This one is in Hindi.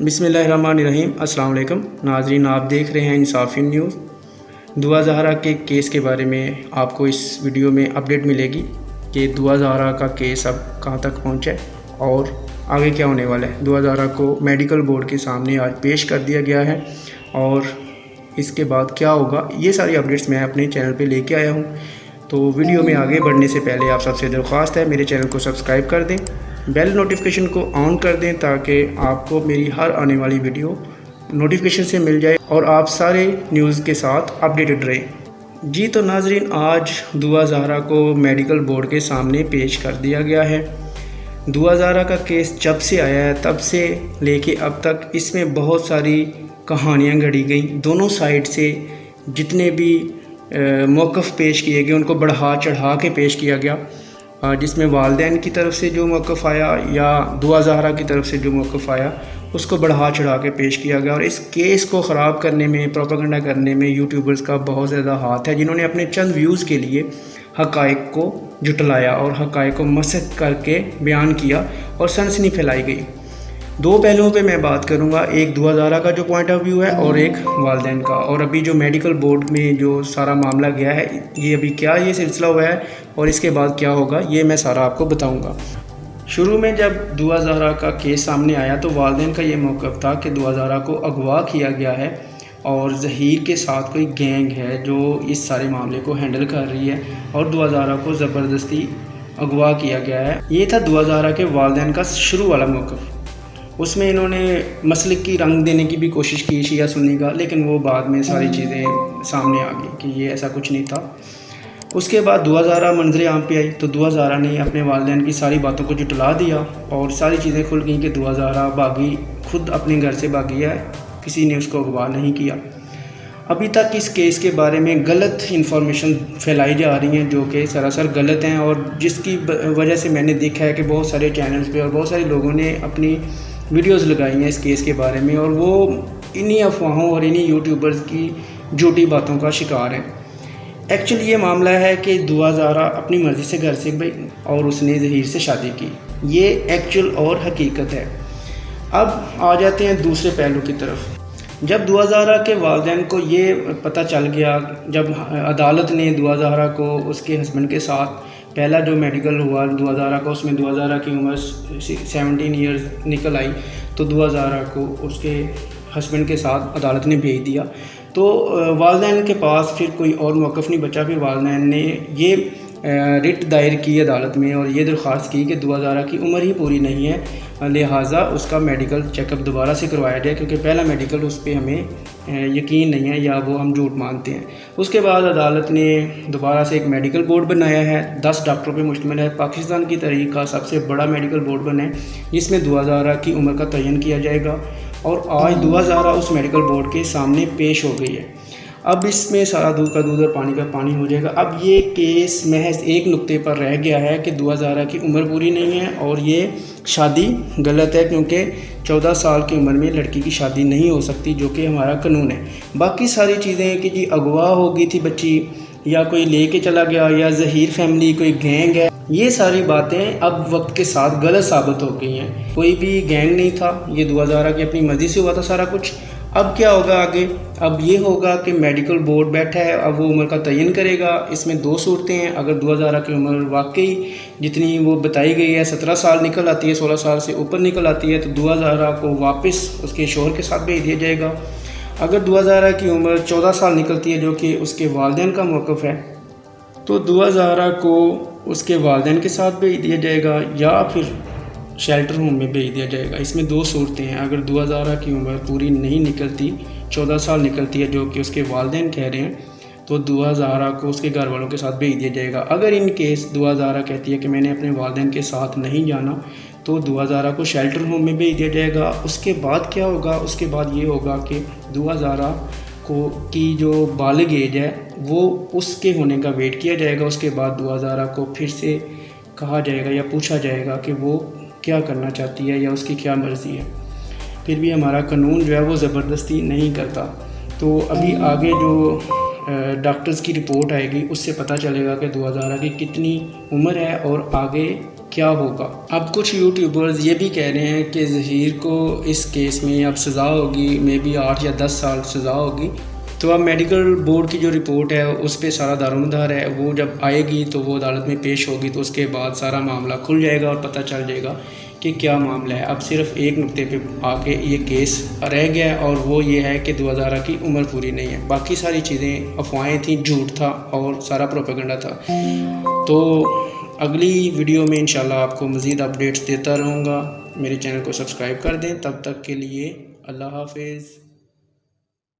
बिस्मिल्लाहिर्रहमानिर्रहीम। अस्सलाम वालेकुम नाज़रीन, आप देख रहे हैं इंसाफ़ी न्यूज़। दुआ ज़हरा के केस के बारे में आपको इस वीडियो में अपडेट मिलेगी कि दुआ ज़हरा का केस अब कहाँ तक पहुँचा है और आगे क्या होने वाला है। दुआ ज़हरा को मेडिकल बोर्ड के सामने आज पेश कर दिया गया है और इसके बाद क्या होगा, ये सारी अपडेट्स मैं अपने चैनल पे लेके आया हूँ। तो वीडियो में आगे बढ़ने से पहले आप सबसे दरख्वास्त है मेरे चैनल को सब्सक्राइब कर दें, बेल नोटिफिकेशन को ऑन कर दें ताकि आपको मेरी हर आने वाली वीडियो नोटिफिकेशन से मिल जाए और आप सारे न्यूज़ के साथ अपडेटेड रहें। जी तो नाजरीन, आज दुआ ज़हरा को मेडिकल बोर्ड के सामने पेश कर दिया गया है। दुआ ज़हरा का केस जब से आया है तब से लेके अब तक इसमें बहुत सारी कहानियाँ घड़ी गई। दोनों साइड से जितने भी मौक़िफ़ पेश किए गए उनको बढ़ा चढ़ा के पेश किया गया, जिसमें वालिदैन की तरफ से जो मौक़िफ़ आया या दुआ ज़हरा की तरफ से जो मौक़िफ़ आया उसको बढ़ा चढ़ा के पेश किया गया। और इस केस को ख़राब करने में, प्रोपेगेंडा करने में यूट्यूबर्स का बहुत ज़्यादा हाथ है, जिन्होंने अपने चंद व्यूज़ के लिए हक़ाइक़ को जुटलाया और हक़ाइक़ को मसख़ करके बयान किया और सनसनी फैलाई गई। दो पहलुओं पे मैं बात करूँगा, एक दुआ ज़हरा का जो पॉइंट ऑफ व्यू है और एक वालिदैन का। और अभी जो मेडिकल बोर्ड में जो सारा मामला गया है, ये अभी क्या ये सिलसिला हुआ है और इसके बाद क्या होगा, ये मैं सारा आपको बताऊँगा। शुरू में जब दुआ ज़हरा का केस सामने आया तो वालिदैन का ये मौक़िफ़ था कि दुआ ज़हरा को अगवा किया गया है और ज़हीर के साथ कोई गैंग है जो इस सारे मामले को हैंडल कर रही है और दुआ ज़हरा को ज़बरदस्ती अगवा किया गया है। ये था दुआ ज़हरा के वालिदैन का शुरू वाला मौक़िफ़। उसमें इन्होंने मसले की रंग देने की भी कोशिश की शिया सुन्नी का, लेकिन वो बाद में सारी चीज़ें सामने आ गई कि ये ऐसा कुछ नहीं था। उसके बाद दुआ ज़हरा मंजर आम पे आई तो दुआ ज़हरा ने अपने वालिदैन की सारी बातों को जुटला दिया और सारी चीज़ें खुल गई कि दुआ ज़हरा भागी, खुद अपने घर से भागी है, किसी ने उसको अगवा नहीं किया। अभी तक इस केस के बारे में गलत इन्फॉर्मेशन फैलाई जा रही हैं जो कि सरासर गलत हैं और जिसकी वजह से मैंने देखा है कि बहुत सारे चैनल्स पे और बहुत सारे लोगों ने अपनी वीडियोज़ लगाई हैं इस केस के बारे में और वो इन्हीं अफवाहों और इन्हीं यूट्यूबर्स की झूठी बातों का शिकार है। एक्चुअली ये मामला है कि दुआ ज़हरा अपनी मर्ज़ी से घर से गई और उसने ज़हीर से शादी की, ये एक्चुअल और हकीकत है। अब आ जाते हैं दूसरे पहलू की तरफ। जब दुआ ज़हरा के वालिदैन को ये पता चल गया, जब अदालत ने दुआ ज़हरा को उसके हस्बैंड के साथ पहला जो मेडिकल हुआ दुआ ज़हरा का, उसमें दुआ ज़हरा की उम्र 17 ईयर्स निकल आई, तो दुआ ज़हरा को उसके हस्बैंड के साथ अदालत ने भेज दिया। तो वालिदैन के पास फिर कोई और मौक़िफ़ नहीं बचा। फिर वालिदैन ने ये रिट दायर की अदालत में और ये दरख्वास्त की कि दुआ ज़हरा की उम्र ही पूरी नहीं है, लिहाजा उसका मेडिकल चेकअप दोबारा से करवाया जाए, क्योंकि पहला मेडिकल उस पर हमें यकीन नहीं है या वो हम झूठ मानते हैं। उसके बाद अदालत ने दोबारा से एक मेडिकल बोर्ड बनाया है, 10 डॉक्टरों पे मुश्तमिल है, पाकिस्तान की तारीख़ का सबसे बड़ा मेडिकल बोर्ड बना है, जिसमें दुआ ज़हरा की उम्र का तयन किया जाएगा। और आज दुआ ज़हरा उस मेडिकल बोर्ड के सामने पेश हो गई है। अब इसमें सारा दूध का दूध और पानी का पानी हो जाएगा। अब ये केस महज एक नुक्ते पर रह गया है कि दुआ ज़हरा की उम्र पूरी नहीं है और ये शादी गलत है, क्योंकि 14 साल की उम्र में लड़की की शादी नहीं हो सकती, जो कि हमारा कानून है। बाकी सारी चीज़ें कि जी अगवा हो गई थी बच्ची या कोई लेके चला गया या ज़हीर फैमिली कोई गैंग है, ये सारी बातें अब वक्त के साथ गलत साबित हो गई हैं। कोई भी गैंग नहीं था, ये दुआ ज़हरा की अपनी मर्ज़ी से हुआ था सारा कुछ। अब क्या होगा आगे? अब ये होगा कि मेडिकल बोर्ड बैठा है, अब वो उम्र का तयन करेगा। इसमें दो सूरतें हैं। अगर दुआ ज़हरा की उम्र वाकई जितनी वो बताई गई है 17 साल निकल आती है, 16 साल से ऊपर निकल आती है, तो दुआ ज़हरा को वापस उसके शौहर के साथ भेज दिया जाएगा। अगर दुआ ज़हरा की उम्र 14 साल निकलती है, जो कि उसके वालिदैन का मौक़िफ़ है, तो दुआ ज़हरा को उसके वालिदैन के साथ भेज दिया जाएगा या फिर शेल्टर होम में भेज दिया जाएगा। इसमें दो सूरतें हैं। अगर दुआ ज़हरा की उम्र पूरी नहीं निकलती, 14 साल निकलती है जो कि उसके वालिदैन कह रहे हैं, तो दुआ ज़हरा को उसके घर वालों के साथ भेज दिया जाएगा। अगर इन केस दुआ ज़हरा कहती है कि मैंने अपने वालिदैन के साथ नहीं जाना, तो दुआ ज़हरा को शेल्टर होम में भेज दिया जाएगा। उसके बाद क्या होगा? उसके बाद ये होगा कि दुआ ज़हरा को की जो बालिग एज है वो उसके होने का वेट किया जाएगा। उसके बाद दुआ ज़हरा को फिर से कहा जाएगा या पूछा जाएगा कि वो क्या करना चाहती है या उसकी क्या मर्ज़ी है। फिर भी हमारा कानून जो है वो ज़बरदस्ती नहीं करता। तो अभी आगे जो डॉक्टर्स की रिपोर्ट आएगी उससे पता चलेगा कि दुआ ज़हरा की कितनी उम्र है और आगे क्या होगा। अब कुछ यूट्यूबर्स ये भी कह रहे हैं कि ज़हीर को इस केस में अब सज़ा होगी, मे बी 8 या 10 साल सज़ा होगी। तो अब मेडिकल बोर्ड की जो रिपोर्ट है उस पर सारा दारोमदार है, वो जब आएगी तो वो अदालत में पेश होगी, तो उसके बाद सारा मामला खुल जाएगा और पता चल जाएगा कि क्या मामला है। अब सिर्फ एक नुक्ते पे आके ये केस रह गया है और वो ये है कि 2000 की उम्र पूरी नहीं है। बाकी सारी चीज़ें अफवाहें थी, झूठ था और सारा प्रोपेगेंडा था। तो अगली वीडियो में इंशाल्लाह आपको मज़ीद अपडेट्स देता रहूँगा। मेरे चैनल को सब्सक्राइब कर दें। तब तक के लिए अल्लाह हाफिज़।